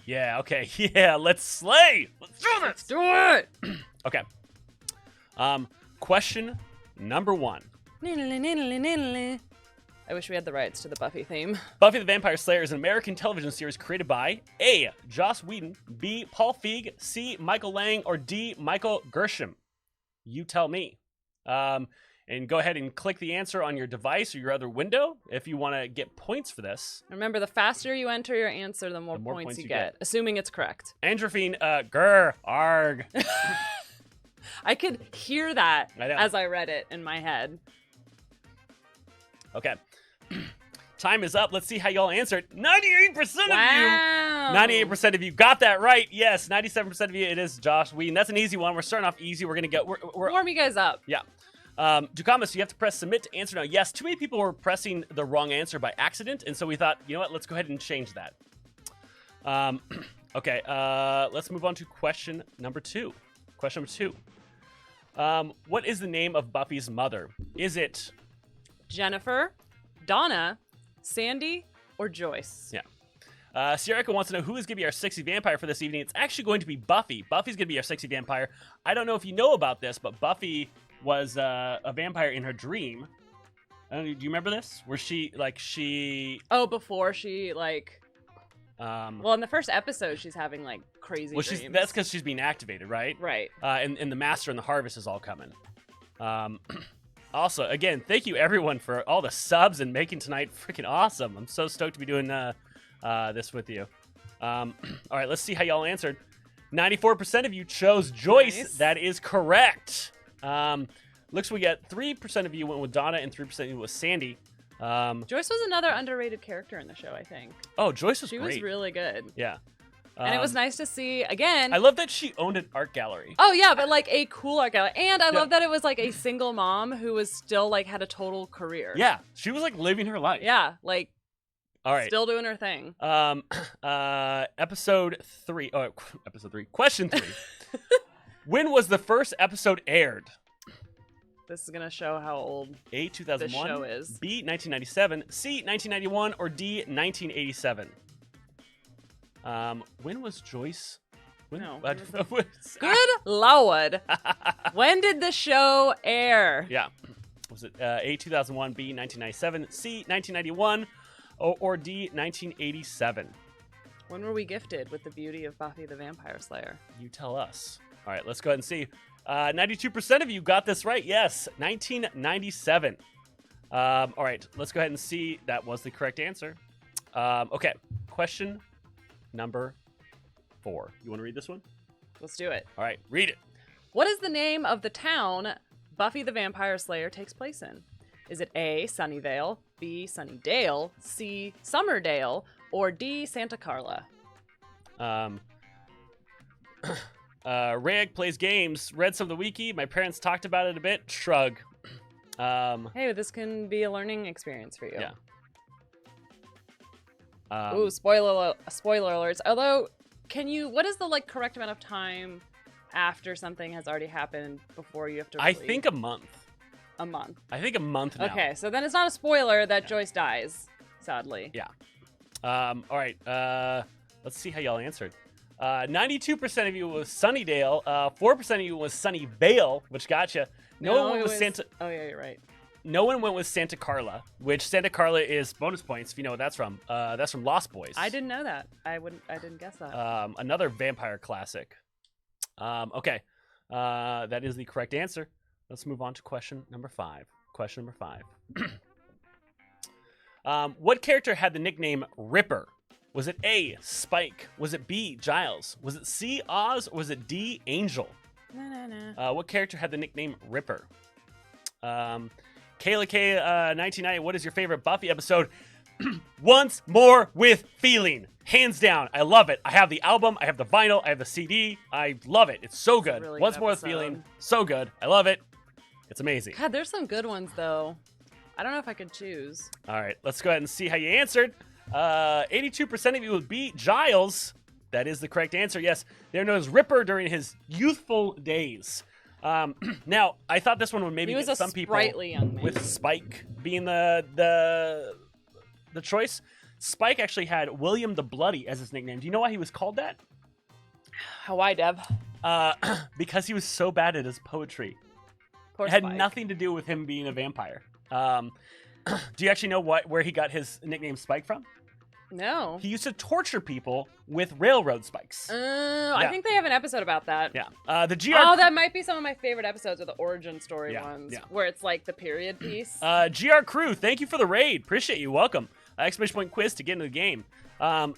Yeah, okay. Yeah, let's slay. Let's do this. Let's do it. Okay. Question number 1. I wish we had the rights to the Buffy theme. Buffy the Vampire Slayer is an American television series created by A. Joss Whedon, B. Paul Feig, C. Michael Lang, or D. Michael Gershom. You tell me. And go ahead and click the answer on your device or your other window if you want to get points for this. Remember, the faster you enter your answer, the more points you get, assuming it's correct. Androphine, grr, arg. I could hear that I know. as I read it in my head. Okay. Time is up. Let's see how y'all answered. 98% of you. Wow. 98% of you got that right. Yes, 97% of you, it is Josh Whedon. That's an easy one. We're starting off easy. We're going to get... We're, Warm you guys up. Yeah. Dukamas, you have to press submit to answer now. Yes, too many people were pressing the wrong answer by accident, and so we thought, you know what, let's go ahead and change that. Okay, let's move on to question number 2. Question number 2. What is the name of Buffy's mother? Is it... Jennifer, Donna, Sandy, or Joyce? Yeah. Sierra wants to know who is going to be our sexy vampire for this evening. It's actually going to be Buffy. Buffy's going to be our sexy vampire. I don't know if you know about this, but Buffy was a vampire in her dream. I don't know, do you remember this? Where she... Oh, before she, like... well, in the first episode, she's having, like, crazy dreams. That's because she's being activated, right? Right. And the Master and the Harvest is all coming. Also, again, thank you, everyone, for all the subs and making tonight freaking awesome. I'm so stoked to be doing this with you. All right, let's see how y'all answered. 94% of you chose Joyce. Nice. That is correct. Looks we got 3% of you went with Donna and 3% of you with Sandy. Joyce was another underrated character in the show, I think. Oh, Joyce was great. She was really good. Yeah. And it was nice to see, again... I love that she owned an art gallery. Oh, yeah, but, like, a cool art gallery. And I love that it was, like, a single mom who was still, like, had a total career. Yeah, she was, like, living her life. Yeah, like, all right. Still doing her thing. Episode 3. Oh, episode 3. Question 3. When was the first episode aired? This is going to show how old A, 2001, this show is. B, 1997, C, 1991, or D, 1987? When was Joyce? No. Good Lord. When did the show air? Yeah. Was it A, 2001, B, 1997, C, 1991, or D, 1987? When were we gifted with the beauty of Buffy the Vampire Slayer? You tell us. All right, let's go ahead and see. 92% of you got this right. Yes, 1997. All right, let's go ahead and see. That was the correct answer. Okay, question number 4. You want to read this one? Let's do it. All right, read it. What is the name of the town Buffy the Vampire Slayer takes place in? Is it A, Sunnyvale, B, Sunnydale, C, Summerdale, or D, Santa Carla? Rayek plays games. Read some of the wiki. My parents talked about it a bit. Shrug. Hey, this can be a learning experience for you. Yeah. Ooh, spoiler alerts. Although, what is the, like, correct amount of time after something has already happened before you have to I think a month. A month. I think a month now. Okay, so then it's not a spoiler that Joyce dies, sadly. Yeah. All right. Let's see how y'all answered. 92% of you was Sunnydale. 4% of you was Sunnyvale, which gotcha. No one was Santa. Oh yeah, you're right. No one went with Santa Carla, which Santa Carla is bonus points if you know what that's from. That's from Lost Boys. I didn't know that. I didn't guess that. Another vampire classic. Okay. That is the correct answer. Let's move on to question number 5. Question number 5. What character had the nickname Ripper? Was it A, Spike? Was it B, Giles? Was it C, Oz? Or was it D, Angel? No. What character had the nickname Ripper? Kayla K, 1990, what is your favorite Buffy episode? Once More with Feeling. Hands down. I love it. I have the album. I have the vinyl. I have the CD. I love it. It's so good. Really Once good More with Feeling. So good. I love it. It's amazing. God, there's some good ones, though. I don't know if I could choose. All right. Let's go ahead and see how you answered. 82% of you would be Giles. That is the correct answer. Yes, they're known as Ripper during his youthful days. Now, I thought this one would maybe get some people sprightly young man. with Spike being the choice. Spike actually had William the Bloody as his nickname. Do you know why he was called that? Why, Deb? Because he was so bad at his poetry. Poor It had Spike. nothing to do with him being a vampire. Do you actually know where he got his nickname Spike from? No. He used to torture people with railroad spikes. I think they have an episode about that. Yeah. The GR. Oh, that might be some of my favorite episodes, are the origin story Yeah, ones, yeah. where it's like the period piece. GR Crew, thank you for the raid. Appreciate you. Welcome. Exclamation point quiz to get into the game.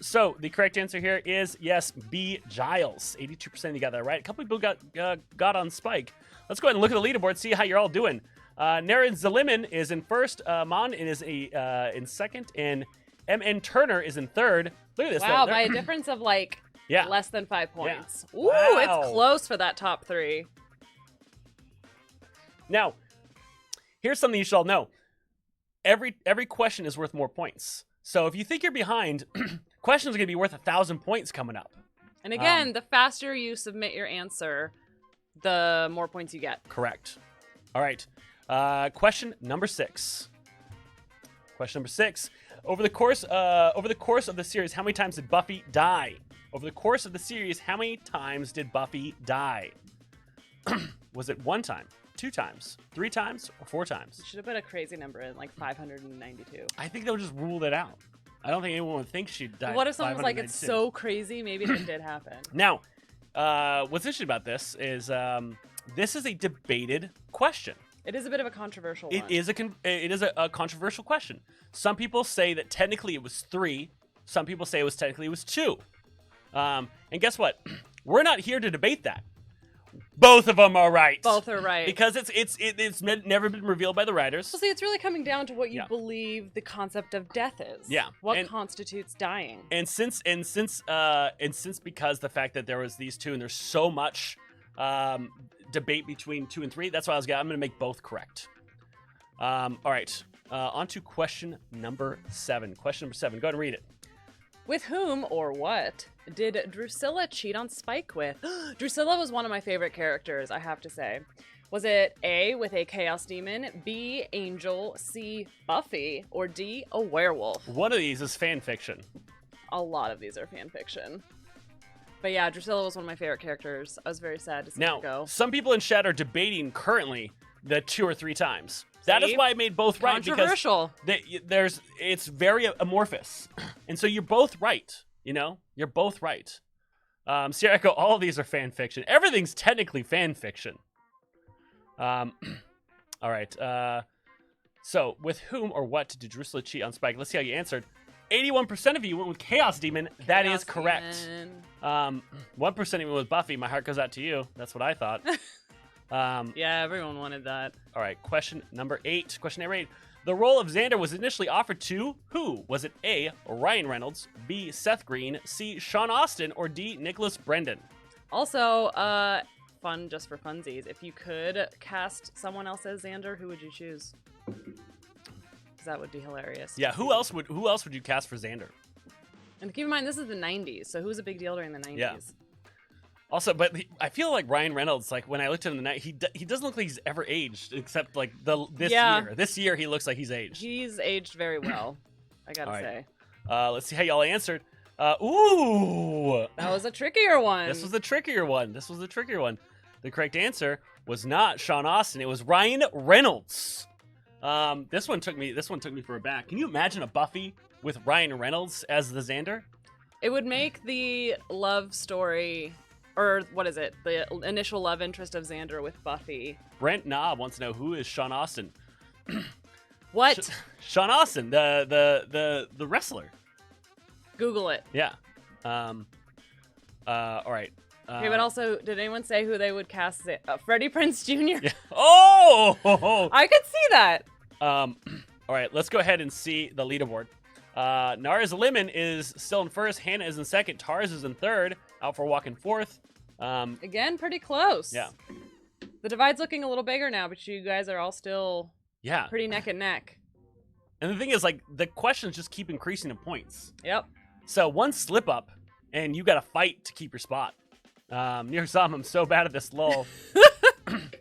So the correct answer here is yes, B. Giles. 82% of you got that right. A couple people got on Spike. Let's go ahead and look at the leaderboard, see how you're all doing. Naren Zaliman is in first. Mon is in second, and MN Turner is in third. Look at this. Wow, though. by a difference of like Yeah. less than 5 points. Yeah. Ooh, Wow. it's close for that top 3. Now, here's something you should all know. Every question is worth more points. So if you think you're behind, questions are going to be worth 1,000 points coming up. And again, the faster you submit your answer, the more points you get. Correct. All right. Question number 6. Question number 6. Over the course of the series, how many times did Buffy die? Over the course of the series, how many times did Buffy die? Was it 1 time, 2 times, 3 times, or 4 times? It should have been a crazy number in like 592. I think they'll just rule that out. I don't think anyone would think she'd die. What if someone's like, it's so crazy, maybe that did happen? Now, what's interesting about this is this is a debated question. It is a bit of a controversial one. It is a controversial question. Some people say that technically it was 3. Some people say it was 2. And guess what? We're not here to debate that. Both of them are right. Both are right. Because it's never been revealed by the writers. Well, see, it's really coming down to what you Yeah. believe the concept of death is. Yeah. What And- constitutes dying? And since because the fact that there was these 2 and there's so much debate between 2 and 3, that's why I'm going to make both correct. All right. On to question number 7. Question number 7. Go ahead and read it. With whom or what did Drusilla cheat on Spike with? Drusilla was one of my favorite characters, I have to say. Was it A, with a chaos demon, B, angel, C, Buffy, or D, a werewolf? One of these is fan fiction. A lot of these are fan fiction. But yeah, Drusilla was one of my favorite characters. I was very sad to see her Now, go. some people in chat are debating currently the 2 or 3 times. That is See? why I made both right, because Controversial. it's very amorphous, and so you're both right. You know, you're both right. Sierra Echo, all of these are fan fiction. Everything's technically fan fiction. All right. So, with whom or what did Drusilla cheat on Spike? Let's see how you answered. 81% of you went with Chaos Demon. That is Chaos correct. Demon. 1% of you went with Buffy. My heart goes out to you. That's what I thought. Yeah, everyone wanted that. All right, question number 8. Question number 8. The role of Xander was initially offered to who? Was it A, Ryan Reynolds, B, Seth Green, C, Sean Austin, or D, Nicholas Brendan? Also, fun just for funsies. If you could cast someone else as Xander, who would you choose? Because that would be hilarious. Yeah, who else would you cast for Xander? And keep in mind, this is the 90s, so who was a big deal during the 90s? Yeah. Also, but I feel like Ryan Reynolds, like when I looked at him tonight, he doesn't look like he's ever aged, except like this Yeah. year. This year he looks like he's aged. He's aged very well, I gotta All right. say. Let's see how y'all answered. Ooh, That was a trickier one. this was the trickier one. The correct answer was not Sean Austin. It was Ryan Reynolds. This one took me for a back. Can you imagine a Buffy with Ryan Reynolds as the Xander? It would make the love story, or what is it? The initial love interest of Xander with Buffy. Brent Knob wants to know who is Sean Austin. What? Sean Austin, the wrestler. Google it. Yeah. All right. Okay, but also, did anyone say who they would cast? Freddie Prinze Jr.? Yeah. Oh! I could see that. All right, let's go ahead and see the leaderboard. Nara's Lemon is still in first. Hannah is in second. Tars is in third. Out for a walk in fourth. Again, pretty close. Yeah. The divide's looking a little bigger now, but you guys are all still Yeah. pretty neck and neck. And the thing is, like, the questions just keep increasing in points. Yep. So one slip up, and you got to fight to keep your spot. Near some, I'm so bad at this lull.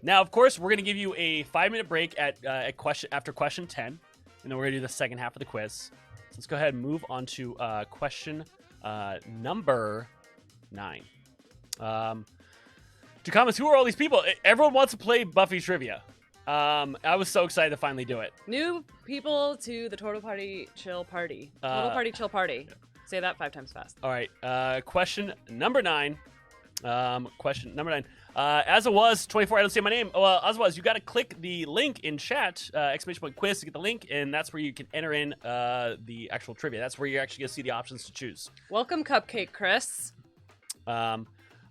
Now, of course, we're gonna give you a 5-minute break after question 10, and then we're gonna do the second half of the quiz. let's go ahead and move on to question number 9. To comments, who are all these people? Everyone wants to play Buffy trivia. I was so excited to finally do it. New people to the Total Party Chill Party. Total Party Chill Party. Say that 5 times fast. All right. Question number 9. Question number 9. As it was 24, I don't say my name. Well, as it was, you got to click the link in chat, !quiz to get the link, and that's where you can enter in the actual trivia. That's where you're actually going to see the options to choose. Welcome, Cupcake Chris. I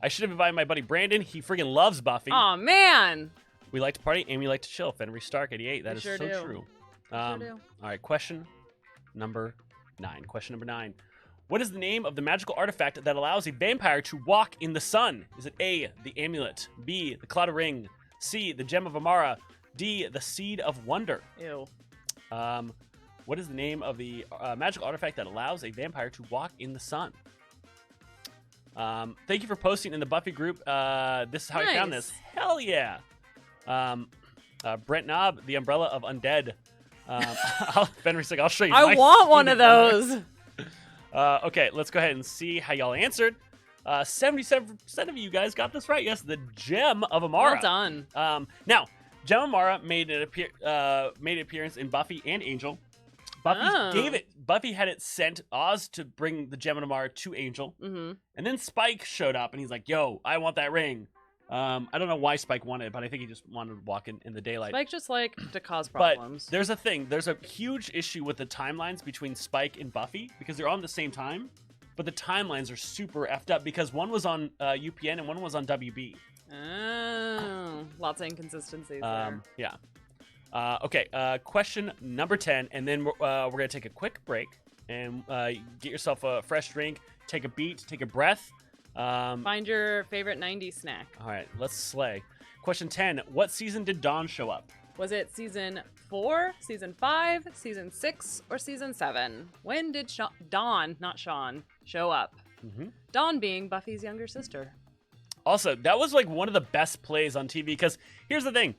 should have invited my buddy Brandon. He freaking loves Buffy. Aw, man. We like to party and we like to chill. Fenry Stark 88. That is sure so do. true. Sure do. All right, question number 9. Question number 9. What is the name of the magical artifact that allows a vampire to walk in the sun? Is it A, the amulet, B, the cloud ring, C, the gem of Amara, D, the seed of wonder? Ew. What is the name of the magical artifact that allows a vampire to walk in the sun? Thank you for posting in the Buffy group. This is how I found this. Hell yeah. Brent Knob, the umbrella of undead. Fenry's like, I'll show you. I want one of those. Okay, let's go ahead and see how y'all answered. 77% of you guys got this right. Yes, the gem of Amara. Well done. Now, Gem of Amara made an appearance in Buffy and Angel. Buffy had it sent Oz to bring the Gem of Amara to Angel. Mm-hmm. And then Spike showed up and he's like, yo, I want that ring. I don't know why Spike wanted it, but I think he just wanted to walk in the daylight. Spike just like to cause problems. But there's a thing. There's a huge issue with the timelines between Spike and Buffy because they're on the same time, but the timelines are super effed up because one was on UPN and one was on WB. Oh, lots of inconsistencies there. Yeah. Okay, question number 10, and then we're going to take a quick break and get yourself a fresh drink, take a beat, take a breath. Find your favorite 90s snack. All right, let's slay. Question 10, what season did Dawn show up? Was it season 4, season 5, season 6, or season 7? When did Dawn, not Sean, show up? Mm-hmm. Dawn being Buffy's younger sister. Also, that was like one of the best plays on TV because here's the thing.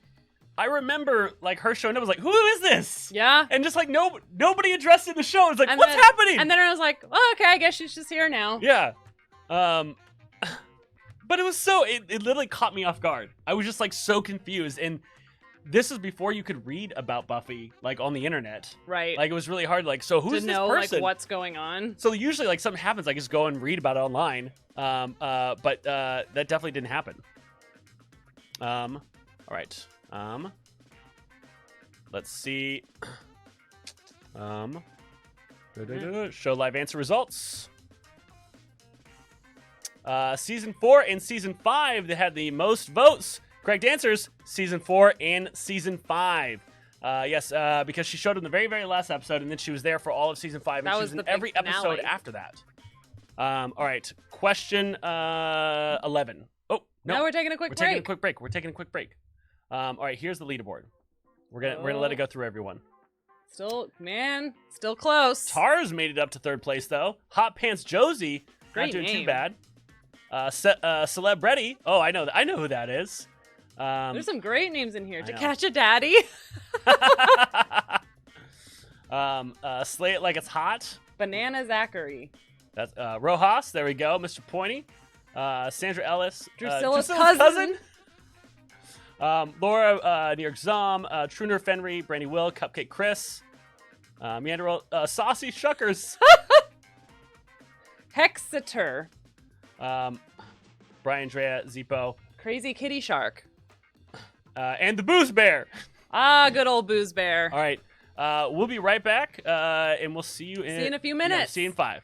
I remember like her showing up, I was like, who is this? Yeah. And just like nobody addressed it in the show. It's like, what's happening? And then I was like, oh, okay, I guess she's just here now. Yeah. But it was it literally caught me off guard. I was just like so confused. And this is before you could read about Buffy like on the internet. Right. Like it was really hard. Like, so who's to this know person? like what's going on. So usually like something happens, I just go and read about it online. But that definitely didn't happen. All right. Let's see. Show live answer results. Season 4 and Season 5, they had the most votes. Correct answers, Season 4 and Season 5. Yes, because she showed up in the very, very last episode, and then she was there for all of Season 5, and she was in every episode after that. All right, question 11. Oh, no. Now we're taking a quick break. We're taking a quick break. All right, here's the leaderboard. We're gonna let it go through everyone. Still close. Tars made it up to 3rd place, though. Hot Pants Josie, Great not doing name. too bad. Celebrity. Oh, I know who that is. There's some great names in here. To know. Catch a Daddy. Slay It Like It's Hot. Banana Zachary. That's Rojas. There we go. Mr. Pointy. Sandra Ellis. Drusilla's cousin. Laura, New York Zom. Truner Fenry. Brandy Will. Cupcake Chris. Meanderal. Saucy Shuckers. Hexeter. Brian Drea. Zippo. Crazy Kitty Shark. And the Booze Bear. Ah, good old Booze Bear. All right. We'll be right back, and we'll see you in a few minutes. Yeah, see you in 5.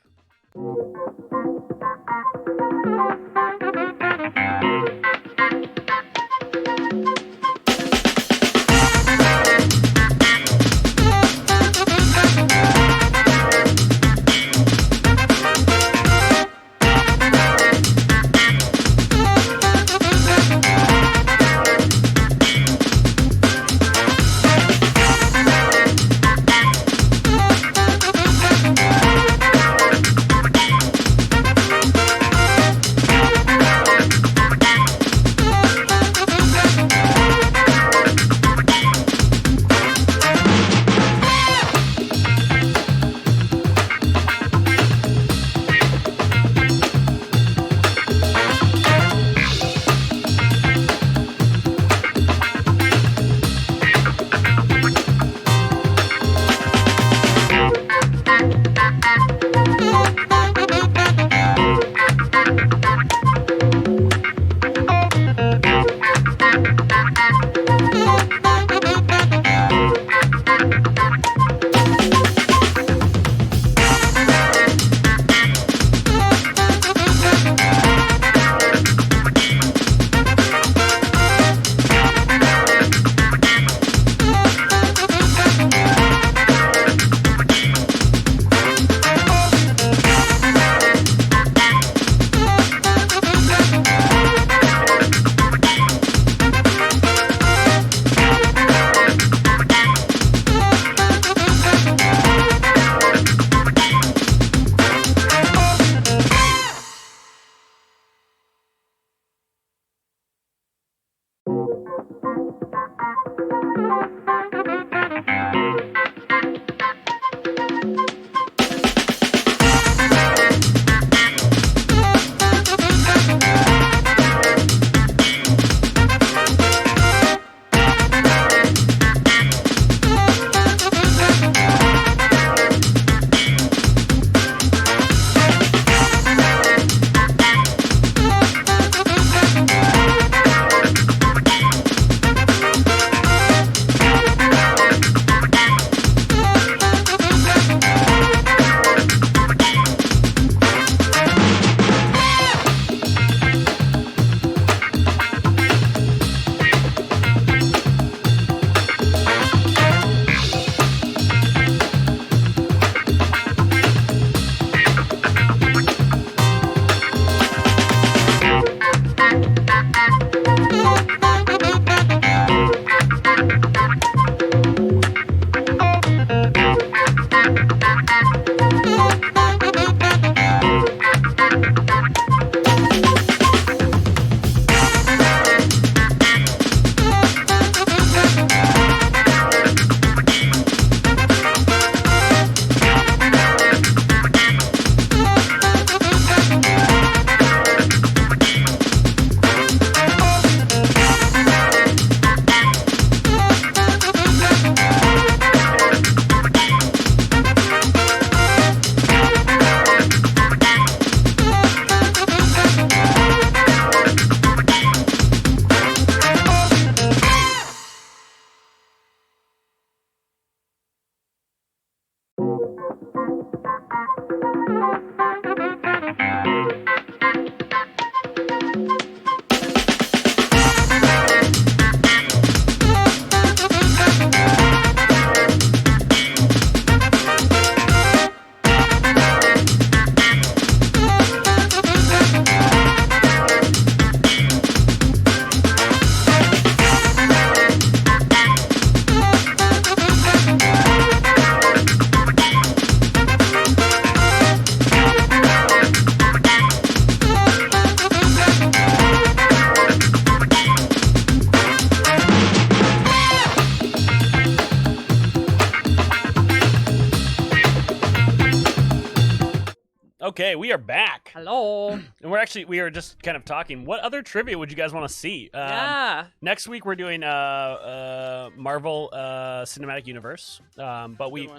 Okay, we are back. Hello. And we are just kind of talking. What other trivia would you guys want to see? Yeah. Next week we're doing Marvel Cinematic Universe. But we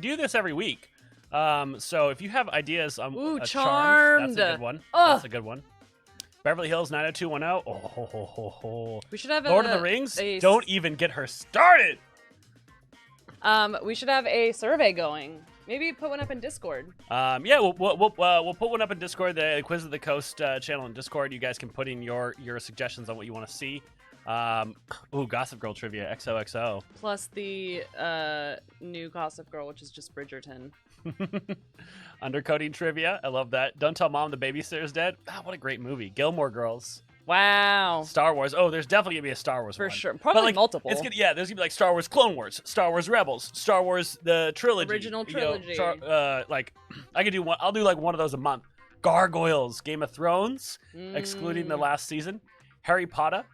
do this every week. So if you have ideas on Charmed. that's a good one. Ugh. That's a good one. Beverly Hills 90210. Oh. We should have Lord of the Rings. Don't even get her started. We should have a survey going. Maybe put one up in Discord. Yeah, we'll put one up in Discord, the Quiz of the Coast channel in Discord. You guys can put in your suggestions on what you want to see. Gossip Girl trivia, XOXO. Plus the new Gossip Girl, which is just Bridgerton. Undercoding trivia, I love that. Don't Tell Mom the Babysitter's Dead. What a great movie. Gilmore Girls. Wow. Star Wars. Oh, there's definitely gonna be a Star Wars one. For sure. Probably multiple. There's gonna be like Star Wars Clone Wars, Star Wars Rebels, Star Wars the trilogy. Original trilogy. I could do one. I'll do like one of those a month. Gargoyles, Game of Thrones, excluding the last season. Harry Potter.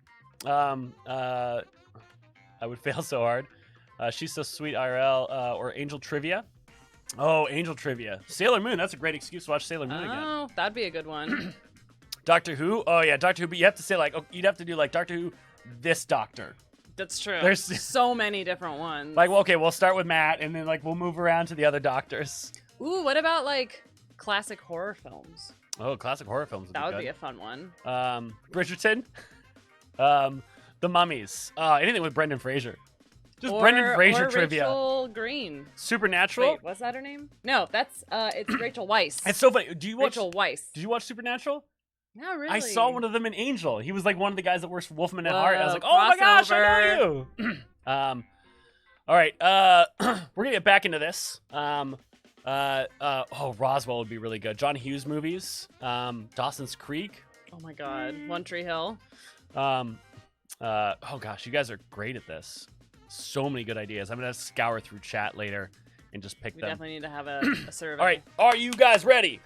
I would fail so hard. She's So Sweet IRL or Angel Trivia. Oh, Angel Trivia. Sailor Moon. That's a great excuse to watch Sailor Moon again. Oh, that'd be a good one. Doctor Who. Oh yeah, Doctor Who. But you have to say you'd have to do like Doctor Who, this Doctor. That's true. There's so many different ones. We'll start with Matt, and then we'll move around to the other doctors. Ooh, what about classic horror films? Oh, classic horror films. That would be a fun one. Bridgerton. The Mummies. Anything with Brendan Fraser. Just Brendan Fraser trivia. Rachel Green. Supernatural. Wait, what's that her name? No, that's it's Rachel Weisz. It's so funny. Do you watch Rachel Weisz? Did you watch Supernatural? Not really. I saw one of them in Angel. He was one of the guys that works for Wolfman at Heart. I was like, oh my gosh, I know you. All right. We're gonna get back into this. Roswell would be really good. John Hughes movies. Dawson's Creek. Oh my God. One Tree Hill. Oh gosh, you guys are great at this. So many good ideas. I'm gonna scour through chat later and just pick them. We definitely need to have a survey. All right, are you guys ready?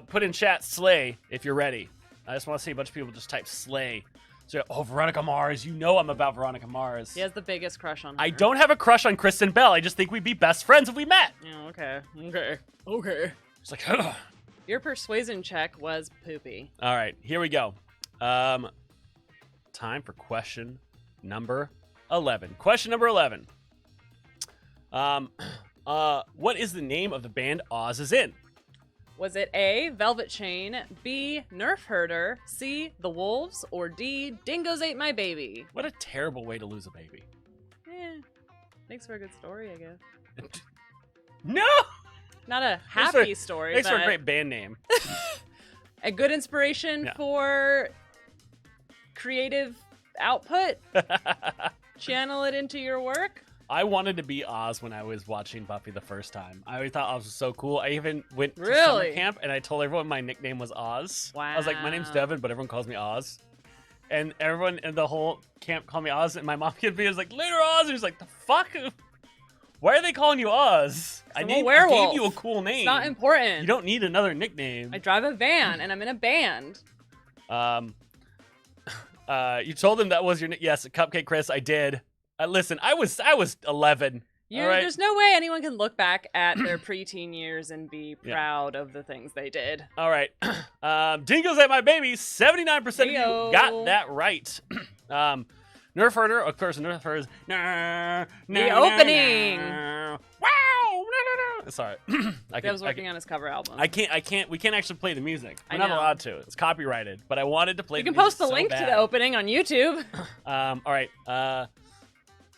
Put in chat slay if you're ready. I just want to see a bunch of people just type slay. So, Veronica Mars. You know I'm about Veronica Mars. He has the biggest crush on her. I don't have a crush on Kristen Bell. I just think we'd be best friends if we met. Oh, okay. It's like, ugh. Your persuasion check was poopy. All right, here we go. Time for question number 11. Question number 11. What is the name of the band Oz is in? Was it A, Velvet Chain, B, Nerf Herder, C, The Wolves, or D, Dingoes Ate My Baby? What a terrible way to lose a baby. Makes for a good story, I guess. No! Not a happy story, Makes but for a great band name. a good inspiration for creative output. Channel it into your work. I wanted to be Oz when I was watching Buffy the first time. I always thought Oz was so cool. I even went to summer camp and I told everyone my nickname was Oz. Wow. I was like, my name's Devin, but everyone calls me Oz. And everyone in the whole camp called me Oz, and my mom was like, later Oz. And was like, the fuck? Why are they calling you Oz? I gave you a cool name. It's not important. You don't need another nickname. I drive a van and I'm in a band. You told them that was your yes, Cupcake Chris. I did. Listen, I was 11. There's no way anyone can look back at their preteen years and be proud of the things they did. All right. Dingoes Ate My Baby. 79% of you got that right. Nerf Herder, of course, Nerf Herder's the opening. Wow. Sorry. I was working on his cover album. We can't actually play the music. We're not allowed to. It's copyrighted, but I wanted to play the music. You can post the link to the opening on YouTube. All right.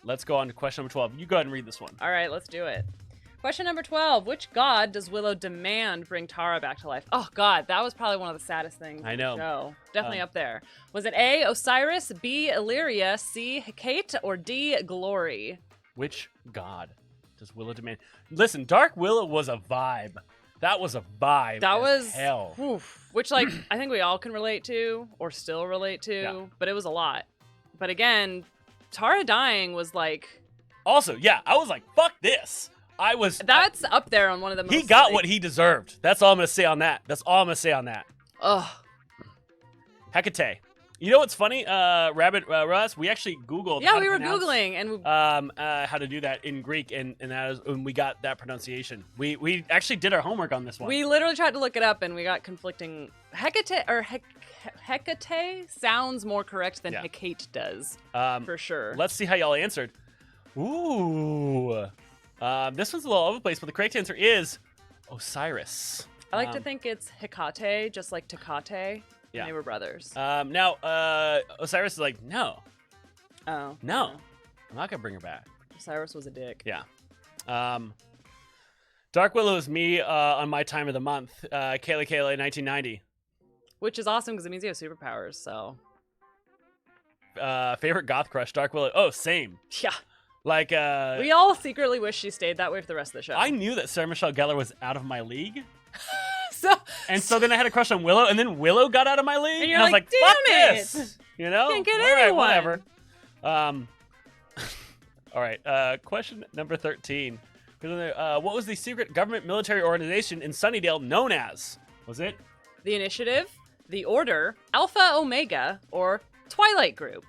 Let's go on to question number 12. You go ahead and read this one. All right, let's do it. Question number 12. Which god does Willow demand bring Tara back to life? Oh, God, that was probably one of the saddest things in the show. Definitely up there. Was it A, Osiris, B, Illyria, C, Hecate, or D, Glory? Which god does Willow demand? Listen, Dark Willow was a vibe. That was a vibe. That was hell. Oof, which, I think we all can relate to or still relate to, but it was a lot. But again, Tara dying was Also, I was like, fuck this. That's up there on one of the most. He got what he deserved. That's all I'm going to say on that. Ugh. Hecate. You know what's funny? Rabbit Russ, we actually Googled. Yeah, how we to were pronounce, Googling, and how to do that in Greek, and that is when we got that pronunciation. We actually did our homework on this one. we literally tried to look it up, and we got conflicting. Hecate sounds more correct than Yeah. Hecate does, for sure. Let's see how y'all answered. Ooh. This one's a little all over the place, but the correct answer is Osiris. I like to think it's Hecate, just like Tecate. Yeah. And they were brothers. Now, Osiris is like, no, Oh. no, I'm not gonna bring her back. Cyrus was a dick. Yeah. Dark Willow is me on my time of the month. Kayla 1990. Which is awesome because it means you have superpowers, so. Favorite goth crush, Dark Willow. Oh, same. Yeah. Like, We all secretly wish she stayed that way for the rest of the show. I knew that Sarah Michelle Gellar was out of my league. So then I had a crush on Willow, and then Willow got out of my league. And you're I was like, like, fuck damn this. it. You know? Can't get All right, anyone. whatever. All right. Question number 13. What was the secret government military organization in Sunnydale known as? Was it? The Initiative, the Order, Alpha Omega, or Twilight Group.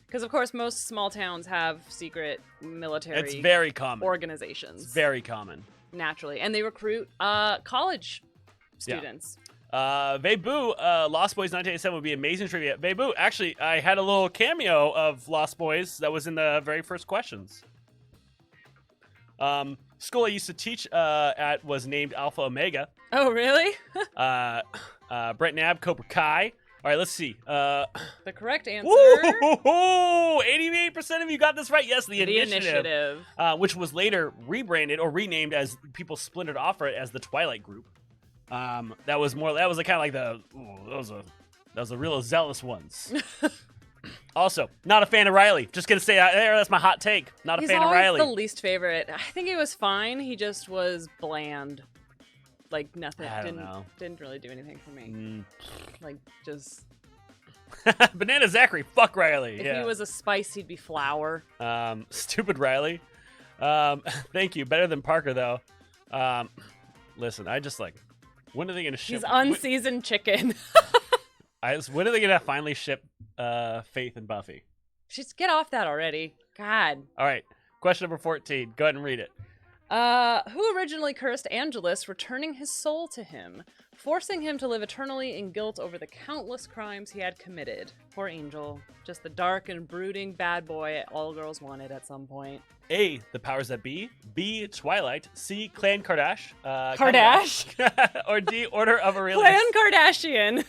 Because, of course, most small towns have secret military It's very common. organizations. It's very common. Naturally. And they recruit college students. Vebu, Lost Boys 1987 would be amazing trivia. Vebu, actually, I had a little cameo of Lost Boys that was in the very first questions. School I used to teach at was named Alpha Omega. Oh, really? Brett Nab, Cobra Kai. All right, let's see. The correct answer. 88% of you got this right. Yes, the Initiative. Which was later rebranded or renamed as people splintered off for it as the Twilight Group. That was kind of like those are real zealous ones. Also, not a fan of Riley. Just gonna say that there. That's my hot take. Not a fan of Riley. He's always the least favorite. I think he was fine. He just was bland. Like nothing. I don't know. Didn't really do anything for me. Like just. Banana Zachary. Fuck Riley. If yeah. he was a spice, he'd be flour. Stupid Riley. Thank you. Better than Parker though. Listen, I just like. When are they gonna ship? He's unseasoned chicken. When are they gonna finally ship Faith and Buffy? Just get off that already. God. All right. Question number 14. Go ahead and read it. Who originally cursed Angelus, returning his soul to him, forcing him to live eternally in guilt over the countless crimes he had committed? Poor Angel. Just the dark and brooding bad boy all girls wanted at some point. A. The powers that be. B. Twilight. C. Clan Kardash. Or D. Order of Aurelius. Clan Kardashian.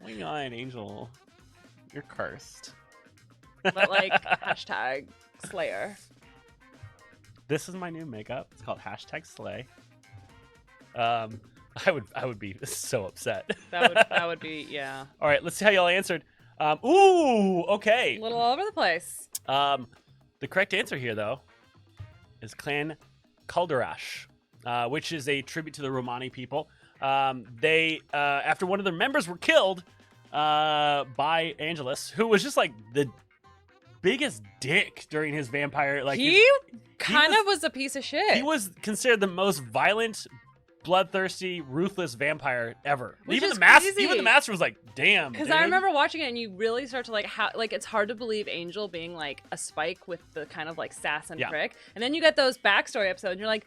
Hang on, Angel. You're cursed. But like, hashtag Slayer. This is my new makeup. It's called #Slay. I would be so upset. That would be, yeah. All right, let's see how y'all answered. Ooh, okay. A little all over the place. The correct answer here, though, is Clan Kalderash, which is a tribute to the Romani people. They, after one of their members were killed by Angelus, who was just like the biggest dick during his vampire. Like he was a piece of shit. He was considered the most violent, bloodthirsty, ruthless vampire ever. Which Even is the master, crazy. even the master was like, "Damn." Because dude. I remember watching it, and you really start to like it's hard to believe Angel being like a Spike with the kind of like sass and prick, and then you get those backstory episodes, and you're like,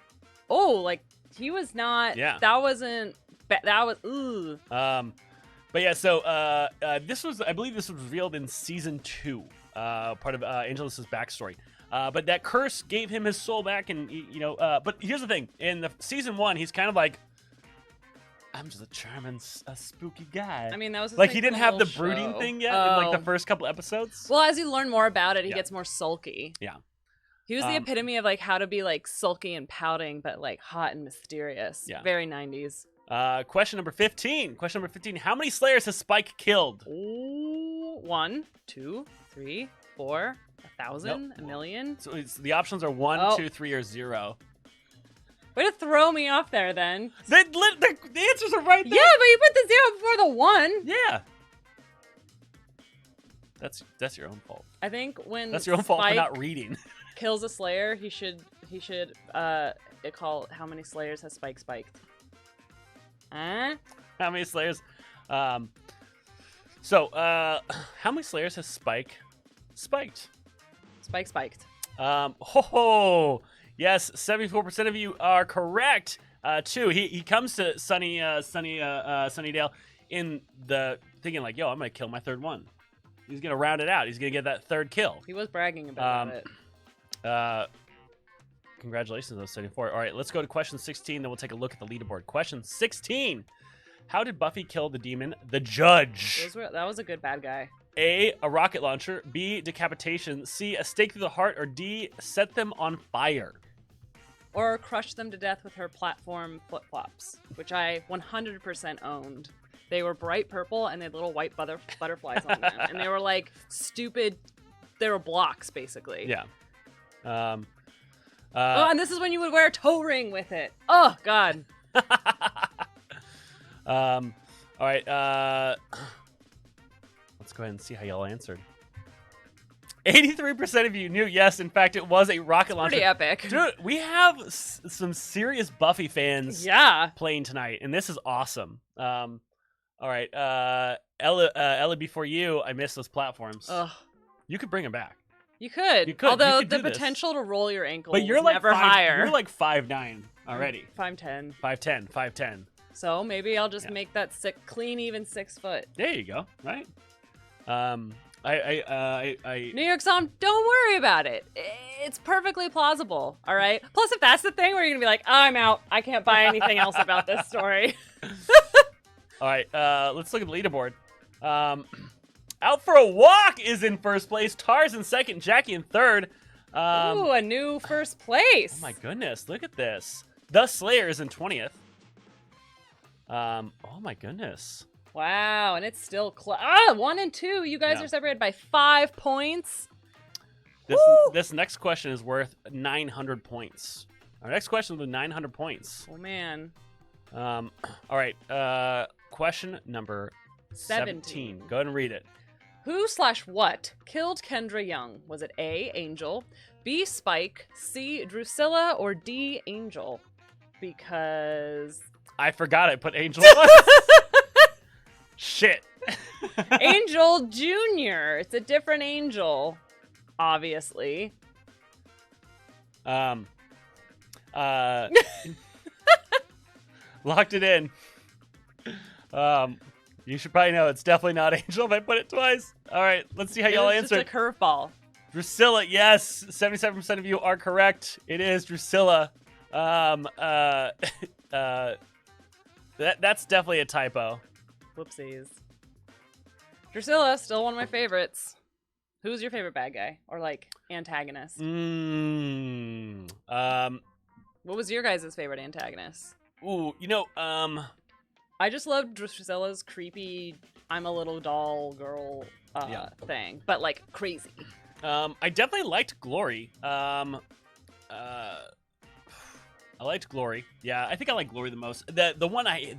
oh, like he was not. Yeah. That wasn't. That was. Ooh. But yeah, so I believe this was revealed in season 2, part of Angelus's backstory. But that curse gave him his soul back, and but here's the thing: in the season 1, he's kind of like, I'm just a charming, spooky guy. I mean, that was like he didn't have the brooding show. thing yet in like the first couple episodes. Well, as you learn more about it, he gets more sulky. Yeah. He was the epitome of like how to be like sulky and pouting, but like hot and mysterious. Yeah. Very 90s. Question number 15. How many Slayers has Spike killed? Ooh, 1, 2, 3, 4, 1,000, a million. So the options are 1, 2, 3, or 0. Way to throw me off there, then. The answers are right there. Yeah, but you put the 0 before the 1. Yeah. That's your own fault. I think when that's your own fault for not reading. Kills a Slayer, he should call how many Slayers has Spike spiked? How many Slayers? So, how many Slayers has Spike spiked? Spiked. Yes, 74% of you are correct. 2. He comes to Sunnydale in the thinking like, yo, I'm gonna kill my third one. He's gonna round it out. He's gonna get that third kill. He was bragging about it. Congratulations on 74. All right, let's go to question 16. Then we'll take a look at the leaderboard. Question 16. How did Buffy kill the demon, the Judge? That was a good bad guy. A rocket launcher. B, decapitation. C, a stake through the heart. Or D, set them on fire. Or crush them to death with her platform flip-flops, which I 100% owned. They were bright purple and they had little white butterflies on them. And they were like stupid, they were blocks basically. Yeah. And this is when you would wear a toe ring with it. Oh, God. All right. Let's go ahead and see how y'all answered. 83% of you knew yes. In fact, it was a rocket launcher. Pretty epic. Dude, we have some serious Buffy fans playing tonight, and this is awesome. All right. Ella, before you, I missed those platforms. Ugh. You could bring them back. You could. Although the potential to roll your ankle but you're is like never higher. You're like 5'9" already. 5'10". 5'10". So maybe I'll just make that clean, even 6 foot. There you go. Right. New York Song, don't worry about it. It's perfectly plausible. All right. Plus, if that's the thing where you're gonna be like, oh, I'm out. I can't buy anything else about this story. All right. Let's look at the leaderboard. Out for a Walk is in first place. Tars in second. Jackie in third. Ooh, a new first place. Oh my goodness! Look at this. The Slayer is in 20th. Oh my goodness. Wow, and it's still 1 and 2. You guys are separated by 5 points. This next question is worth 900 points. Our next question is 900 points. Oh man. All right. Question number 17. Go ahead and read it. Who/what killed Kendra Young? Was it A, Angel, B, Spike, C, Drusilla, or D, Angel? Because I forgot I put Angel. Shit. Angel Jr. It's a different Angel, obviously. Locked it in. You should probably know it's definitely not Angel if I put it twice. All right, let's see how y'all answered. It's just a curveball. Drusilla, yes. 77% of you are correct. It is Drusilla. That's definitely a typo. Whoopsies. Drusilla, still one of my favorites. Who's your favorite bad guy? Or, like, antagonist? What was your guys' favorite antagonist? Ooh, I just loved Drusilla's creepy, I'm a little doll girl thing. But, like, crazy. I definitely liked Glory. I liked Glory. Yeah, I think I like Glory the most. The one I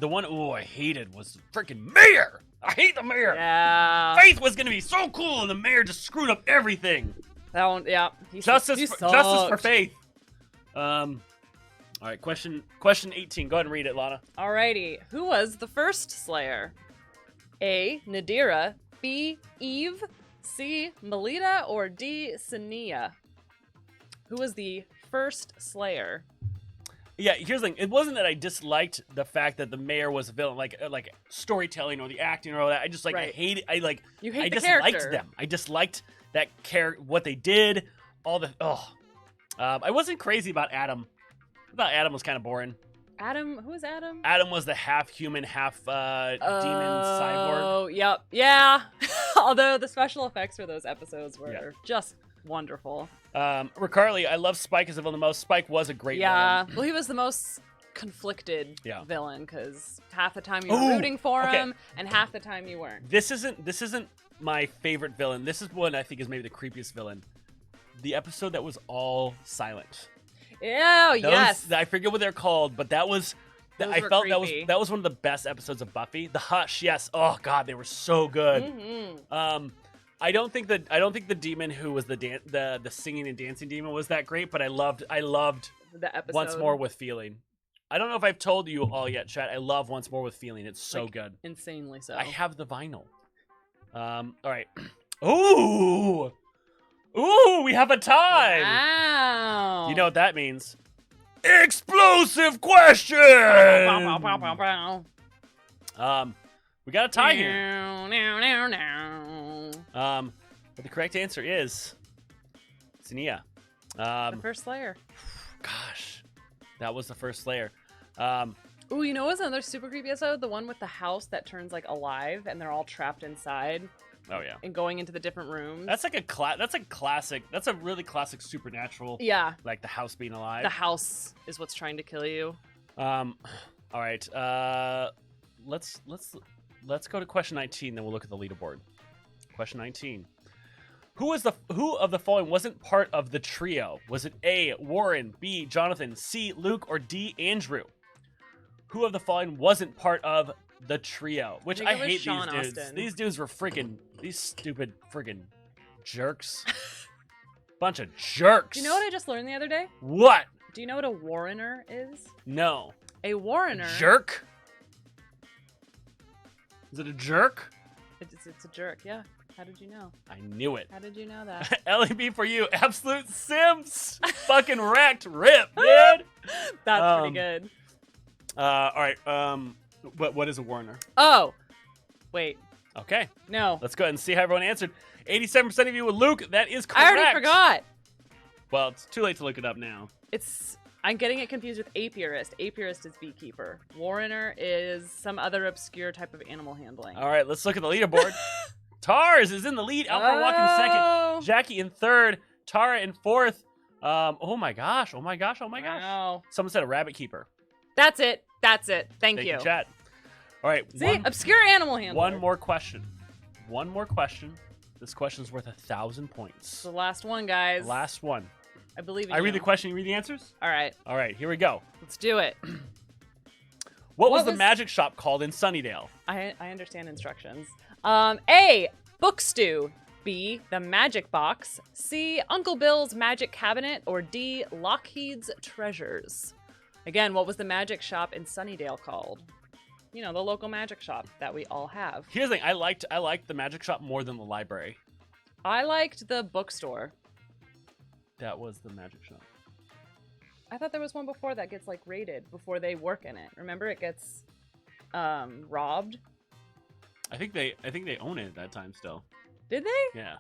hated was freaking Mayor. I hate the Mayor. Yeah. Faith was gonna be so cool, and the Mayor just screwed up everything. That one, yeah. Justice for Faith. All right, question 18. Go ahead and read it, Lana. Alrighty. Who was the first Slayer? A, Nadira, B, Eve, C, Melita, or D, Sania? Who was the first Slayer? Yeah, here's the thing. It wasn't that I disliked the fact that the Mayor was a villain, like storytelling or the acting or all that. I just I hate it. I disliked them. I disliked that what they did. All the I wasn't crazy about Adam. I thought Adam was kind of boring. Adam, who is Adam? Adam was the half human, half demon cyborg. Oh, yep, yeah. Although the special effects for those episodes were just wonderful. Ricarly, I love Spike as a villain the most. Spike was a great villain. Well, he was the most conflicted villain because half the time you were rooting for him and half the time you weren't. This isn't my favorite villain. This is one I think is maybe the creepiest villain. The episode that was all silent. Yes. I forget what they're called, but that was. I felt creepy. that was one of the best episodes of Buffy. The Hush, yes. Oh God, they were so good. Mm-hmm. I don't think the demon who was the singing and dancing demon was that great, but I loved the episode. Once More with Feeling. I don't know if I've told you all yet, chat. I love Once More with Feeling. It's so good. Insanely so. I have the vinyl. All right. Ooh, we have a tie. Wow. You know what that means? Explosive question. Bow, bow, bow, bow, bow. We got a tie here. Now. But the correct answer is Sania. The first layer. Gosh, that was the first layer. Ooh, you know what's another super creepy episode? The one with the house that turns like alive and they're all trapped inside. Oh yeah. And going into the different rooms. That's like that's a classic. That's a really classic supernatural. Yeah. Like the house being alive. The house is what's trying to kill you. All right. Let's go to question 19, then we'll look at the leaderboard. Question 19. Who of the following wasn't part of the trio? Was it A, Warren, B, Jonathan, C, Luke, or D, Andrew? Who of the following wasn't part of the trio? Which I hate Sean these dudes. Austin. These dudes were these stupid freaking jerks. Bunch of jerks. Do you know what I just learned the other day? What? Do you know what a Warrener is? No. A Warrener. Jerk? Is it a jerk? It's a jerk, yeah. How did you know? I knew it. How did you know that? LEB for you. Absolute Sims. Fucking wrecked. Rip, dude. That's pretty good. All right. What is a Warner? Oh. Wait. Okay. No. Let's go ahead and see how everyone answered. 87% of you with Luke. That is correct. I already forgot. Well, it's too late to look it up now. I'm getting it confused with apiarist. Apiarist is beekeeper. Warrener is some other obscure type of animal handling. All right, let's look at the leaderboard. Tars is in the lead. Alpha Walk in second. Jackie in third. Tara in fourth. Oh my gosh. Wow. Someone said a rabbit keeper. That's it. Thank you. Chat. All right. See, obscure animal handler. One more question. This question's worth 1,000 points. The last one, guys. Last one. I believe in I you. read the question, you read the answers? All right, here we go. let's do it. What was the magic shop called in Sunnydale? I understand instructions. A, Book Stew. B, the Magic Box. C, Uncle Bill's Magic Cabinet. Or D, Lockheed's Treasures. Again, what was the magic shop in Sunnydale called? You know, the local magic shop that we all have. Here's the thing, I liked the magic shop more than the library. I liked the bookstore. That was the magic shop. I thought there was one before that gets like raided before they work in it. Remember, it gets robbed. I think they own it at that time still. Did they? Yeah.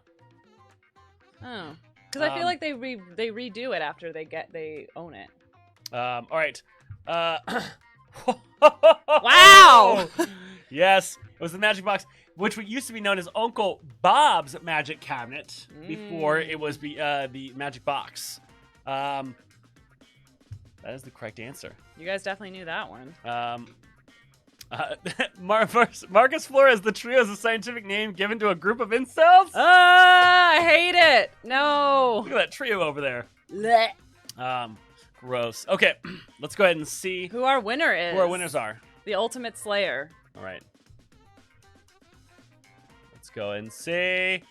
Oh, because I feel like they redo it after they own it. All right. Wow. Yes, it was the magic box, which used to be known as Uncle Bob's Magic Cabinet before it was the magic box. That is the correct answer. You guys definitely knew that one. Marcus Flores, the trio is a scientific name given to a group of incels. I hate it. No. Look at that trio over there. Blech. Gross. Okay, let's go ahead and see who our winner is. Who our winners are. The Ultimate Slayer. All right. Let's go and see.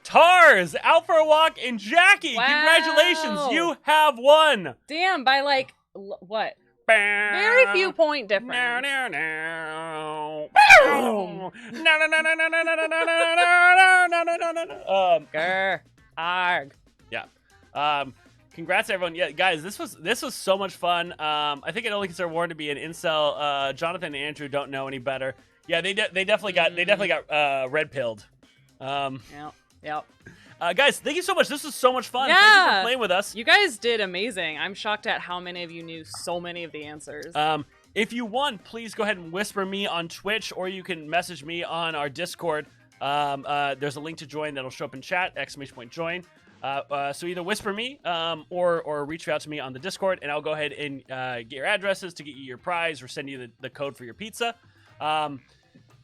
Tars, Out for a Walk, and Jackie. Wow. Congratulations, you have won. Damn, by like what? Very few point difference. Grr. Arg. Yeah. Congrats, everyone. Yeah, guys, this was so much fun. I think I'd only consider Warren to be an incel. Jonathan and Andrew don't know any better. Yeah, they definitely got red pilled. Yep. Guys, thank you so much. This was so much fun. Yeah. Thank you for playing with us. You guys did amazing. I'm shocked at how many of you knew so many of the answers. If you won, please go ahead and whisper me on Twitch, or you can message me on our Discord. There's a link to join that'll show up in chat, !join. So either whisper me or reach out to me on the Discord, and I'll go ahead and get your addresses to get you your prize or send you the code for your pizza.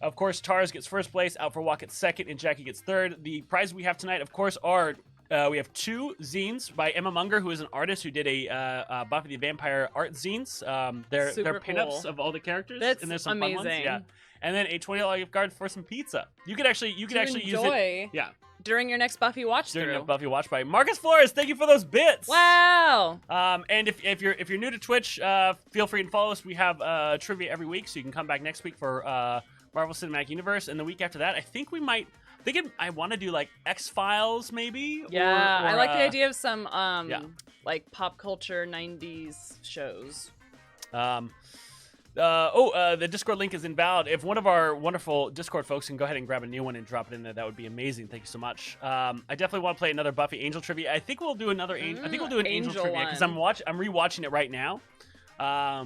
Of course, Tars gets first place, Out for a Walk gets second, and Jackie gets third. The prizes we have tonight, of course, are We have 2 zines by Emma Munger, who is an artist who did a Buffy the Vampire art zines. They're Super pinups cool. of all the characters. That's and there's some fun ones. amazing. Yeah. And then a $20 gift card for some pizza. You could actually use it. Yeah. During your next Buffy watch During through. the Buffy watch by Marcus Flores. Thank you for those bits. Wow. And if you're new to Twitch, feel free to follow us. We have trivia every week, so you can come back next week for Marvel Cinematic Universe, and the week after that, I want to do like X-Files maybe. Yeah, or, I like the idea of some like pop culture 90s shows. The Discord link is invalid. If one of our wonderful Discord folks can go ahead and grab a new one and drop it in there, that would be amazing. Thank you so much. I definitely want to play another Buffy Angel trivia. I think we'll do another. I think we'll do an Angel trivia because I'm rewatching it right now,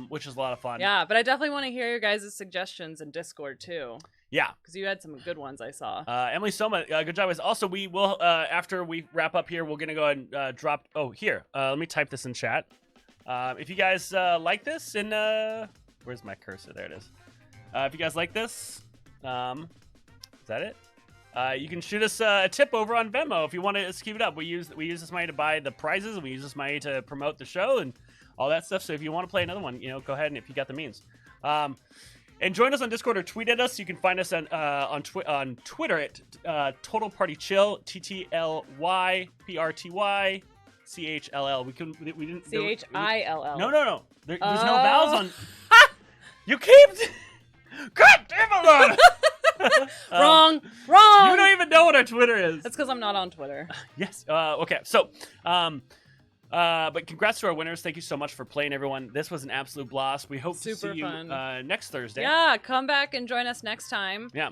which is a lot of fun. Yeah, but I definitely want to hear your guys' suggestions in Discord too. Yeah, because you had some good ones I saw. Emily Soma, good job. Also, we will after we wrap up here, we're gonna go ahead and drop. Oh, here. Let me type this in chat. If you guys like this, and where's my cursor? There it is. If you guys like this, is that it? You can shoot us a tip over on Venmo if you want to keep it up. We use this money to buy the prizes, and we use this money to promote the show and all that stuff. So if you want to play another one, go ahead and if you got the means. And join us on Discord or tweet at us. You can find us on Twitter at Total Party Chill, TTLYPRTYCHLL. We didn't CHILL. No. There's no vowels on. You keep. God damn it! Wrong. You don't even know what our Twitter is. That's because I'm not on Twitter. Yes. Okay. So, but congrats to our winners. Thank you so much for playing, everyone. This was an absolute blast. We hope to see you next Thursday. Yeah, come back and join us next time. Yeah.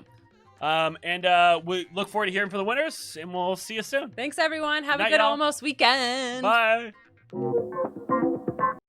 And we look forward to hearing from the winners, and we'll see you soon. Thanks, everyone. Have a Night, good y'all. almost weekend. Bye.